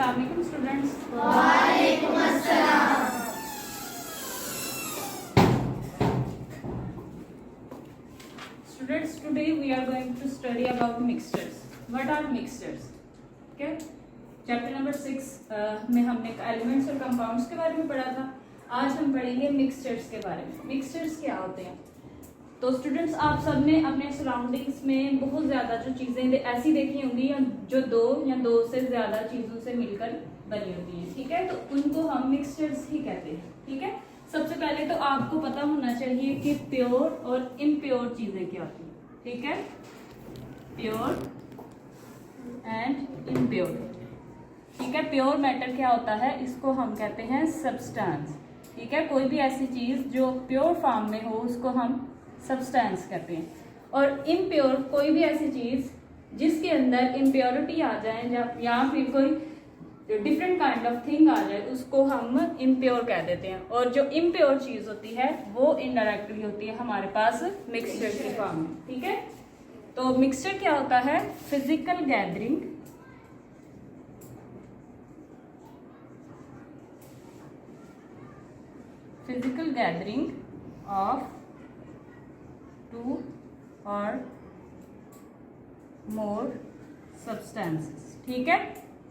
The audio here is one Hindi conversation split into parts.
अस्सलाम वालेकुम स्टूडेंट्स। वालेकुम अस्सलाम। Students, today we are going to study about mixtures. What are mixtures? Okay. Chapter number 6 में हमने एलिमेंट्स और कंपाउंड्स के बारे में पढ़ा था। आज हम पढ़ेंगे मिक्सचर्स के बारे में। मिक्सचर्स क्या होते हैं? तो स्टूडेंट्स, आप सबने अपने सराउंडिंग्स में बहुत ज़्यादा जो चीज़ें ऐसी देखी होंगी या जो दो या दो से ज़्यादा चीज़ों से मिलकर बनी होती हैं, ठीक है? तो उनको हम मिक्सचर्स ही कहते हैं, ठीक है? सबसे पहले तो आपको पता होना चाहिए कि प्योर और इम्प्योर चीज़ें क्या होती हैं, ठीक है? प्योर एंड इम्प्योर, ठीक है? प्योर मैटर क्या होता है? इसको हम कहते हैं सब्सटेंस, ठीक है? कोई भी ऐसी चीज़ जो प्योर फॉर्म में हो उसको हम सब्सटेंस कहते हैं। और इम्प्योर कोई भी ऐसी चीज़ जिसके अंदर इम्प्योरिटी आ जाए या फिर कोई डिफरेंट काइंड ऑफ थिंग आ जाए उसको हम इम्प्योर कह देते हैं। और जो इम्प्योर चीज़ होती है वो इनडायरेक्टली होती है हमारे पास मिक्सचर के फॉर्म में, ठीक है? तो मिक्सचर क्या होता है? फिजिकल गैदरिंग ऑफ टू और मोर सब्सटेंसेस, ठीक है?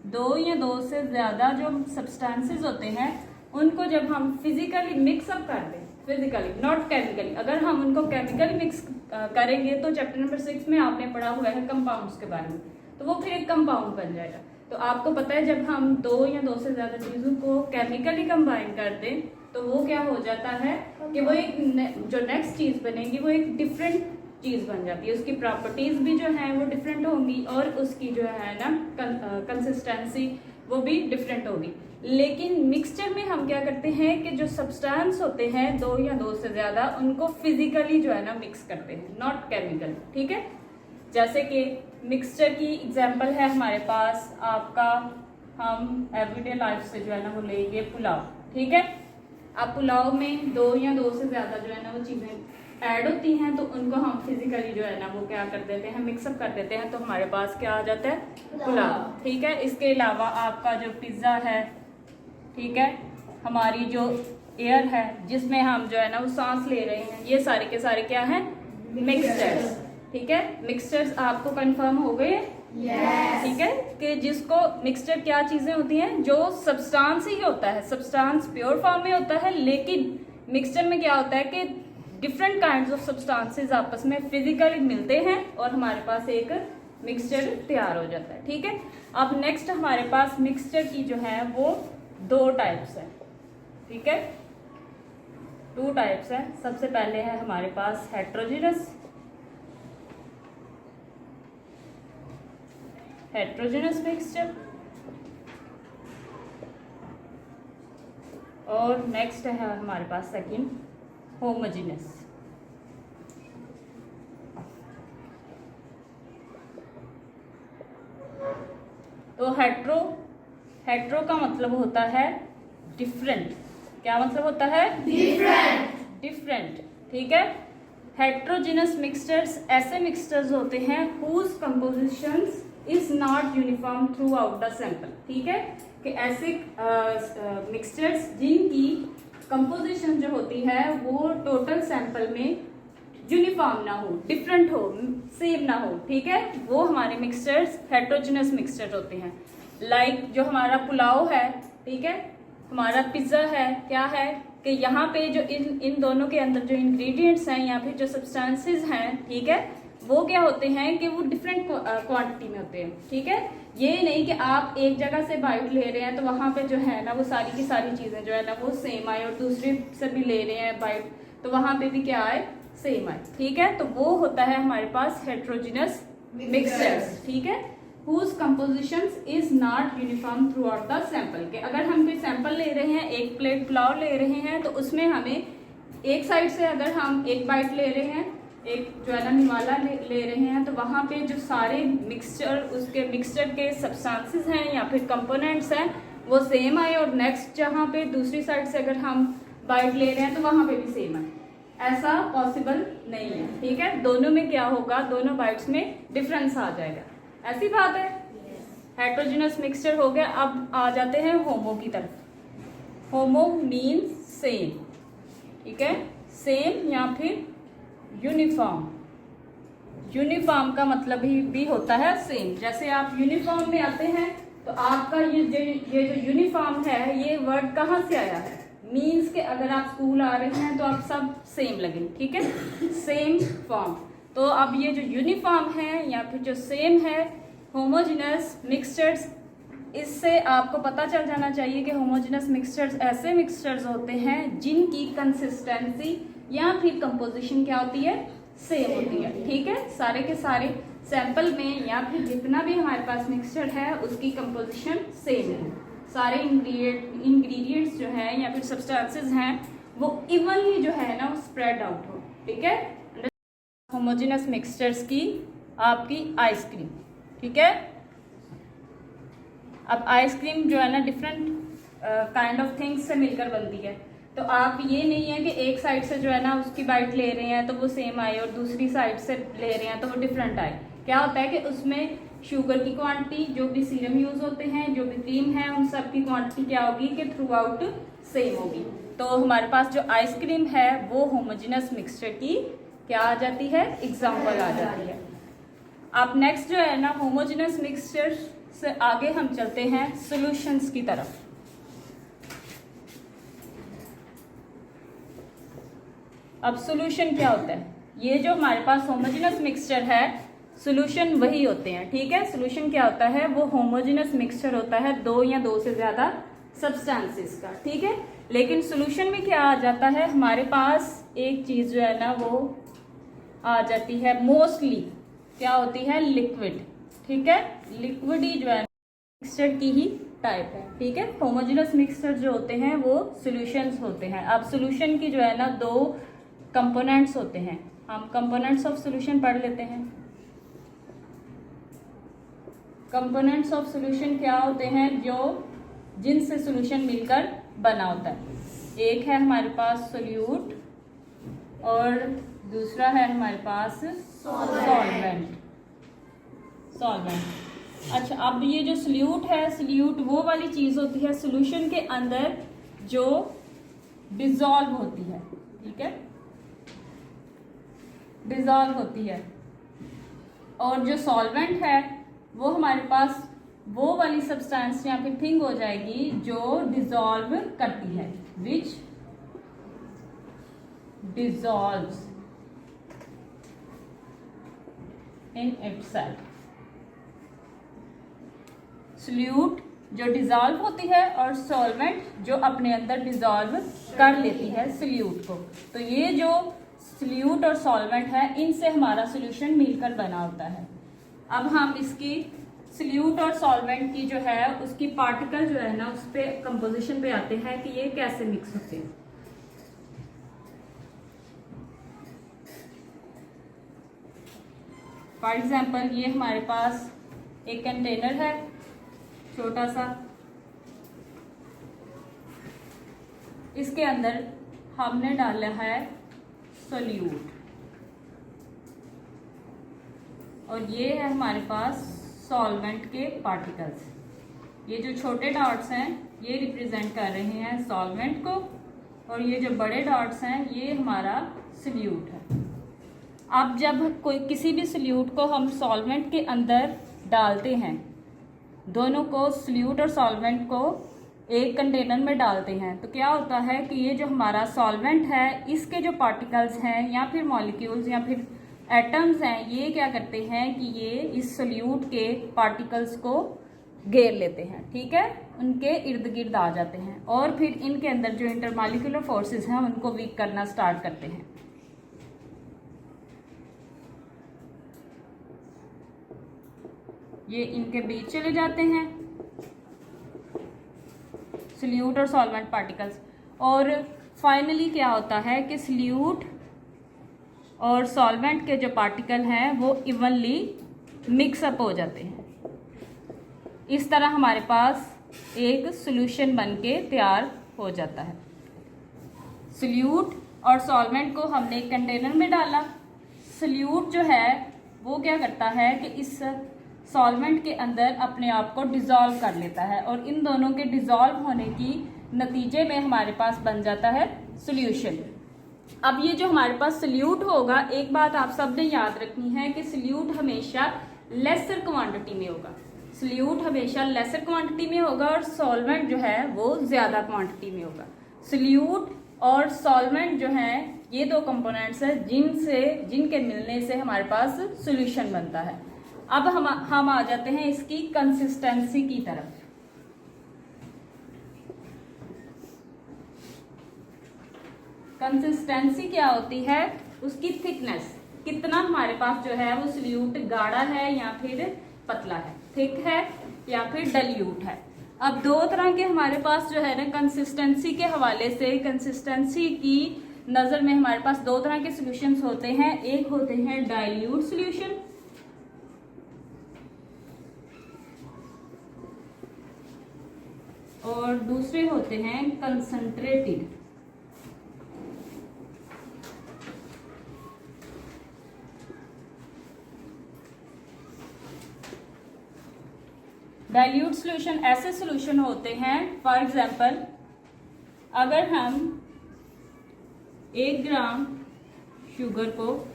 दो या दो से ज्यादा जो सब्सटेंसेस होते हैं उनको जब हम फिजिकली मिक्सअप कर दें, फिजिकली नॉट केमिकली, अगर हम उनको केमिकली मिक्स करेंगे तो चैप्टर नंबर 6 में आपने पढ़ा हुआ है कंपाउंड्स के बारे में, तो वो फिर एक कंपाउंड बन जाएगा। तो आपको पता है जब हम दो या दो से ज्यादा चीजों को केमिकली कंबाइन कर दें तो वो क्या हो जाता है कि वो एक जो नेक्स्ट चीज बनेगी वो एक डिफरेंट चीज बन जाती है। उसकी प्रॉपर्टीज भी जो है वो डिफरेंट होंगी और उसकी जो है ना कंसिस्टेंसी वो भी डिफरेंट होगी। लेकिन मिक्सचर में हम क्या करते हैं कि जो सब्सटेंस होते हैं दो या दो से ज्यादा उनको फिजिकली जो है ना मिक्स करते हैं, नॉट केमिकल, ठीक है? जैसे कि मिक्सचर की एग्जांपल है हमारे पास आपका, हम एवरीडे लाइफ से जो है ना वो लेंगे पुलाव, ठीक है? अब पुलाव में दो या दो से ज्यादा जो है ना वो चीजें ऐड होती हैं तो उनको हम फिजिकली जो है ना वो क्या कर देते हैं, मिक्सअप कर देते हैं, तो हमारे पास क्या आ जाता है? पुलाव, ठीक है? इसके अलावा आपका जो पिज्ज़ा है, ठीक है, हमारी जो एयर है जिसमें हम जो है ना वो सांस ले रहे हैं, ये सारे के सारे क्या हैं? मिक्सचर्स, ठीक है? मिक्सचर्स आपको कंफर्म हो गए? Yes. ठीक है कि जिसको मिक्सचर क्या चीजें होती हैं? जो सब्सटेंस ही होता है, सब्सटेंस प्योर फॉर्म में होता है, लेकिन मिक्सचर में क्या होता है कि डिफरेंट काइंड्स ऑफ सब्सटेंसेस आपस में फिजिकली मिलते हैं और हमारे पास एक मिक्सचर तैयार हो जाता है, ठीक है? अब नेक्स्ट हमारे पास मिक्सचर की जो है वो दो टाइप्स है, ठीक है? टू टाइप्स है। सबसे पहले है हमारे पास हेट्रोजेनस मिक्सचर और नेक्स्ट है हमारे पास सेकंड होमोजेनस। तो हेट्रो का मतलब होता है डिफरेंट। क्या मतलब होता है? डिफरेंट, ठीक है? हेट्रोजेनस मिक्सचर्स ऐसे मिक्सचर्स होते हैं whose compositions is not uniform through out the sample, ठीक है? कि ऐसे मिक्सचर्स जिनकी कंपोजिशन जो होती है वो टोटल सैंपल में यूनिफॉर्म ना हो, डिफरेंट हो, सेम ना हो, ठीक है? वो हमारे मिक्सचर्स हेट्रोजेनस मिक्सचर होते हैं। लाइक जो हमारा पुलाव है, ठीक है, हमारा पिज्ज़ा है, क्या है कि यहाँ पे जो इन दोनों के अंदर जो इंग्रेडिएंट्स हैं या फिर जो सब्सटेंसेस हैं, ठीक है, वो क्या होते हैं कि वो डिफरेंट क्वांटिटी में होते हैं, ठीक है? ये नहीं कि आप एक जगह से बाइट ले रहे हैं तो वहाँ पे जो है ना वो सारी की सारी चीज़ें जो है ना वो सेम आए और दूसरे से भी ले रहे हैं बाइट तो वहाँ पे भी क्या आए? सेम आए, ठीक है? तो वो होता है हमारे पास हेट्रोजेनस मिक्सचर्स, ठीक है? whose compositions is not uniform throughout the sample। के अगर हम कोई सैंपल ले रहे हैं, एक प्लेट पुलाव ले रहे हैं तो उसमें हमें एक साइड से अगर हम एक बाइट ले रहे हैं, एक जो है ना निवाला ले रहे हैं तो वहाँ पे जो सारे मिक्सचर के सब्सटेंसेस हैं या फिर कंपोनेंट्स हैं वो सेम आए और नेक्स्ट जहाँ पे दूसरी साइड से अगर हम बाइट ले रहे हैं तो वहाँ पे भी सेम आए। ऐसा पॉसिबल नहीं है, ठीक है? दोनों में क्या होगा, दोनों बाइट्स में डिफरेंस आ जाएगा। ऐसी बात है? हेट्रोजिनस मिक्सचर हो गया। अब आ जाते हैं होमो की तरफ। होमो मीन्स सेम, ठीक है, सेम या फिर यूनिफॉर्म। यूनिफॉर्म का मतलब भी होता है सेम। जैसे आप यूनिफॉर्म में आते हैं तो आपका ये जो यूनिफॉर्म है, ये वर्ड कहाँ से आया है? मीन्स के अगर आप स्कूल आ रहे हैं तो आप सब सेम लगे, ठीक है, सेम फॉर्म। तो अब ये जो यूनिफॉर्म है या फिर जो सेम है, होमोजेनस मिक्सचर्स, इससे आपको पता चल जाना चाहिए कि होमोजेनस मिक्सचर्स ऐसे मिक्सचर्स होते हैं जिनकी कंसिस्टेंसी या फिर कंपोजिशन क्या होती है? सेम होती है, ठीक है। सारे के सारे सैंपल में या फिर जितना भी हमारे पास मिक्सचर है उसकी कंपोजिशन सेम है। सारे इंग्रेडिएंट्स जो है या फिर सब्सटेंसेस हैं वो इवनली जो है ना वो स्प्रेड आउट हो, ठीक है। होमोजेनस मिक्सचर्स की आपकी आइसक्रीम, ठीक है। अब आइसक्रीम जो है ना डिफरेंट काइंड ऑफ थिंग्स से मिलकर बनती है। तो आप ये नहीं है कि एक साइड से जो है ना उसकी बाइट ले रहे हैं तो वो सेम आए और दूसरी साइड से ले रहे हैं तो वो डिफरेंट आए। क्या होता है कि उसमें शुगर की क्वांटिटी, जो भी सीरम यूज होते हैं, जो भी क्रीम है, उन सब की क्वांटिटी क्या होगी कि थ्रू आउट सेम होगी। तो हमारे पास जो आइसक्रीम है वो होमोजेनस मिक्सचर की क्या आ जाती है? एग्जाम्पल आ जाती है। अब नेक्स्ट जो है ना होमोजेनस मिक्सचर से आगे हम चलते हैं सॉल्यूशंस की तरफ। अब सॉल्यूशन क्या होता है? ये जो हमारे पास होमोजेनस मिक्सचर है, सॉल्यूशन वही होते हैं, ठीक है। सॉल्यूशन क्या होता है? वो होमोजेनस मिक्सचर होता है दो या दो से ज्यादा सब्सटेंसेस का, ठीक है। लेकिन सॉल्यूशन में क्या आ जाता है? हमारे पास एक चीज जो है ना वो आ जाती है, मोस्टली क्या होती है? लिक्विड, ठीक है। लिक्विड ही जो है मिक्सचर की ही टाइप है, ठीक है। होमोजेनस मिक्सचर जो होते हैं वो सॉल्यूशंस होते हैं। अब सॉल्यूशन की जो है ना दो कंपोनेंट्स होते हैं। हम कंपोनेंट्स ऑफ सॉल्यूशन पढ़ लेते हैं। कंपोनेंट्स ऑफ सॉल्यूशन क्या होते हैं? जो जिनसे सॉल्यूशन मिलकर बना होता है। एक है हमारे पास सोल्यूट और दूसरा है हमारे पास सॉल्वेंट। अच्छा, अब ये जो सोल्यूट है, सोल्यूट वो वाली चीज होती है सॉल्यूशन के अंदर जो डिसॉल्व होती है, ठीक है, डिसॉल्व होती है। और जो सॉल्वेंट है वो हमारे पास वो वाली सब्सटेंस या फिर थिंग हो जाएगी जो डिसॉल्व करती है, विच डिसॉल्व्स इन इटसेल्फ। सोल्यूट जो डिसॉल्व होती है और सॉल्वेंट जो अपने अंदर डिसॉल्व कर लेती है सोल्यूट को। तो ये जो सोल्यूट और सॉल्वेंट है इनसे हमारा सोल्यूशन मिलकर बना होता है। अब हम इसकी सोल्यूट और सॉल्वेंट की जो है उसकी पार्टिकल जो है ना उस पे कंपोजिशन पे आते हैं कि ये कैसे मिक्स होते हैं। फॉर एग्जाम्पल ये हमारे पास एक कंटेनर है छोटा सा, इसके अंदर हमने डाला है सोल्यूट और ये है हमारे पास सॉल्वेंट के पार्टिकल्स। ये जो छोटे डॉट्स हैं ये रिप्रेजेंट कर रहे हैं सॉल्वेंट को और ये जो बड़े डॉट्स हैं ये हमारा सोल्यूट है। अब जब कोई किसी भी सोल्यूट को हम सॉल्वेंट के अंदर डालते हैं, दोनों को सोल्यूट और सॉल्वेंट को एक कंटेनर में डालते हैं, तो क्या होता है कि ये जो हमारा सॉल्वेंट है इसके जो पार्टिकल्स हैं या फिर मॉलिक्यूल्स या फिर एटम्स हैं, ये क्या करते हैं कि ये इस सोल्यूट के पार्टिकल्स को घेर लेते हैं, ठीक है, उनके इर्द गिर्द आ जाते हैं और फिर इनके अंदर जो इंटरमॉलिक्यूलर फोर्सेस हैं उनको वीक करना स्टार्ट करते हैं। ये इनके बीच चले जाते हैं सोल्यूट और सॉल्वेंट पार्टिकल्स और फाइनली क्या होता है कि सोल्यूट और सॉल्वेंट के जो पार्टिकल हैं वो इवनली मिक्सअप हो जाते हैं। इस तरह हमारे पास एक सॉल्यूशन बनके तैयार हो जाता है। सोल्यूट और सॉल्वेंट को हमने एक कंटेनर में डाला। सोल्यूट जो है वो क्या करता है कि इस सॉल्वेंट के अंदर अपने आप को डिजॉल्व कर लेता है और इन दोनों के डिजॉल्व होने की नतीजे में हमारे पास बन जाता है सोल्यूशन। अब ये जो हमारे पास सोल्यूट होगा, एक बात आप सबने याद रखनी है कि सोल्यूट हमेशा लेसर क्वांटिटी में होगा। सोल्यूट हमेशा लेसर क्वांटिटी में होगा और सॉल्वेंट जो है वो ज्यादा क्वांटिटी में होगा। सोल्यूट और सॉल्वेंट जो है ये दो कंपोनेंट्स है जिनके मिलने से हमारे पास सॉल्यूशन बनता है। अब हम आ जाते हैं इसकी कंसिस्टेंसी की तरफ। कंसिस्टेंसी क्या होती है? उसकी थिकनेस, कितना हमारे पास जो है वो सोल्यूट गाढ़ा है या फिर पतला है, थिक है या फिर डाइल्यूट है। अब दो तरह के हमारे पास जो है ना कंसिस्टेंसी के हवाले से, कंसिस्टेंसी की नजर में हमारे पास दो तरह के सॉल्यूशंस होते हैं। एक होते हैं डाइल्यूट सॉल्यूशन और दूसरे होते हैं कंसंट्रेटेड। डाइल्यूट सॉल्यूशन ऐसे सॉल्यूशन होते हैं, फॉर एग्जांपल अगर हम 1 ग्राम शुगर को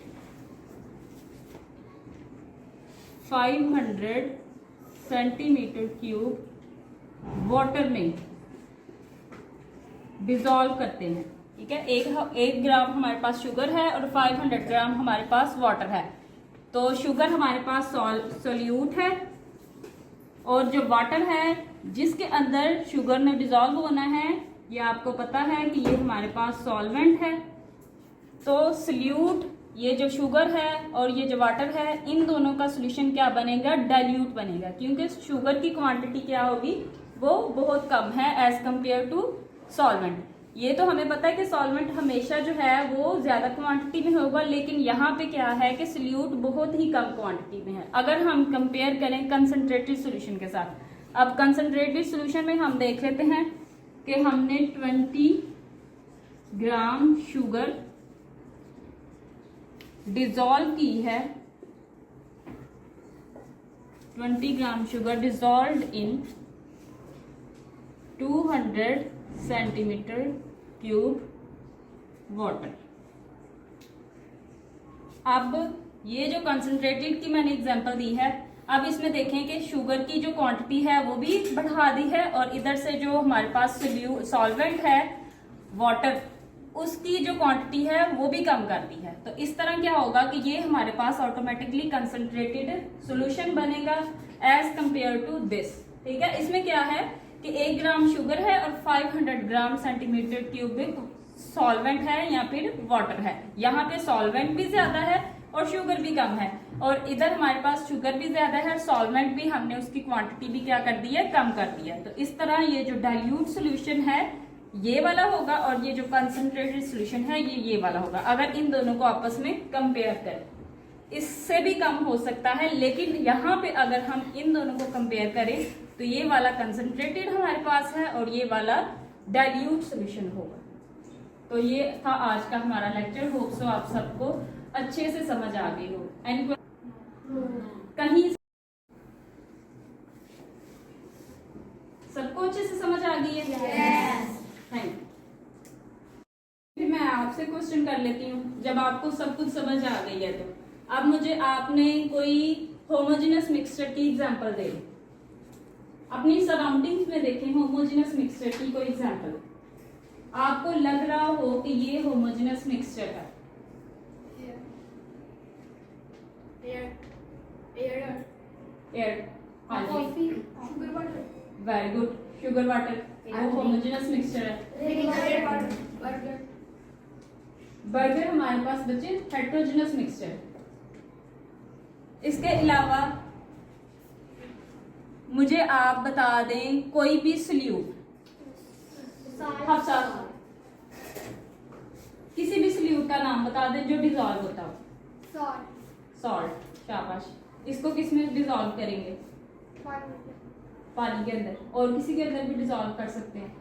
500 सेंटीमीटर क्यूब वाटर में डिसॉल्व करते हैं, ठीक है। एक ग्राम हमारे पास शुगर है और 500 ग्राम हमारे पास वाटर है, तो शुगर हमारे पास सोल्यूट है और जो वाटर है जिसके अंदर शुगर ने डिसॉल्व होना है, ये आपको पता है कि ये हमारे पास सॉल्वेंट है। तो सोल्यूट, ये जो शुगर है और ये जो वाटर है, इन दोनों का सॉल्यूशन क्या बनेगा? डाइल्यूट बनेगा, क्योंकि शुगर की क्वांटिटी क्या होगी? वो बहुत कम है एज कंपेयर टू सॉल्वेंट। ये तो हमें पता है कि सॉल्वेंट हमेशा जो है वो ज्यादा क्वांटिटी में होगा, लेकिन यहाँ पे क्या है कि सोल्यूट बहुत ही कम क्वांटिटी में है अगर हम कंपेयर करें कंसंट्रेटेड सॉल्यूशन के साथ। अब कंसंट्रेटेड सॉल्यूशन में हम देख लेते हैं कि हमने 20 ग्राम शुगर डिसॉल्व की है, 20 ग्राम शुगर डिसॉल्व्ड इन 200 सेंटीमीटर क्यूब वाटर। अब ये जो कंसंट्रेटेड की मैंने एग्जांपल दी है, अब इसमें देखें कि शुगर की जो क्वांटिटी है वो भी बढ़ा दी है और इधर से जो हमारे पास सॉल्वेंट है वाटर, उसकी जो क्वांटिटी है वो भी कम कर दी है। तो इस तरह क्या होगा कि ये हमारे पास ऑटोमेटिकली कंसंट्रेटेड सॉल्यूशन बनेगा एज कंपेयर टू दिस, ठीक है। इसमें क्या है कि 1 ग्राम शुगर है और 500 ग्राम सेंटीमीटर क्यूबिक सॉल्वेंट है या फिर वाटर है। यहाँ पे सॉल्वेंट भी ज्यादा है और शुगर भी कम है, और इधर हमारे पास शुगर भी ज्यादा है और सॉल्वेंट भी हमने उसकी क्वांटिटी भी क्या कर दी है? कम कर दिया है। तो इस तरह ये जो डाइल्यूट सॉल्यूशन है ये वाला होगा और ये जो कंसंट्रेटेड सॉल्यूशन है ये वाला होगा, अगर इन दोनों को आपस में कंपेयर करें। इससे भी कम हो सकता है, लेकिन यहाँ पे अगर हम इन दोनों को कंपेयर करें तो ये वाला कंसंट्रेटेड हमारे पास है और ये वाला डाइल्यूट सॉल्यूशन होगा। तो ये था आज का हमारा लेक्चर। होप सो आप सबको अच्छे से समझ आ गई हो। एंड कहीं सबको अच्छे से समझ आ गई है? Yes. Thank you. मैं आपसे क्वेश्चन कर लेती हूँ, जब आपको सब कुछ समझ आ गई है तो अब मुझे आपने कोई होमोजेनस मिक्सचर की एग्जांपल दे दी। अपनी सराउंडिंग्स में देखें होमोजेनस मिक्सचर की कोई एग्जांपल, आपको लग रहा हो कि ये होमोजेनस मिक्सचर है। एयर, हाँ जी, वेरी गुड, शुगर वाटर, वो होमोजेनस मिक्सचर है। बर्गर हमारे पास बचे हेट्रोजेनस मिक्सचर। इसके अलावा मुझे आप बता दें कोई भी सोल्यूट, किसी भी सोल्यूट का नाम बता दें जो डिसॉल्व होता हो। सॉल्ट, शाबाश। इसको किस में डिसॉल्व करेंगे? पानी के अंदर, और किसी के अंदर भी डिसॉल्व कर सकते हैं।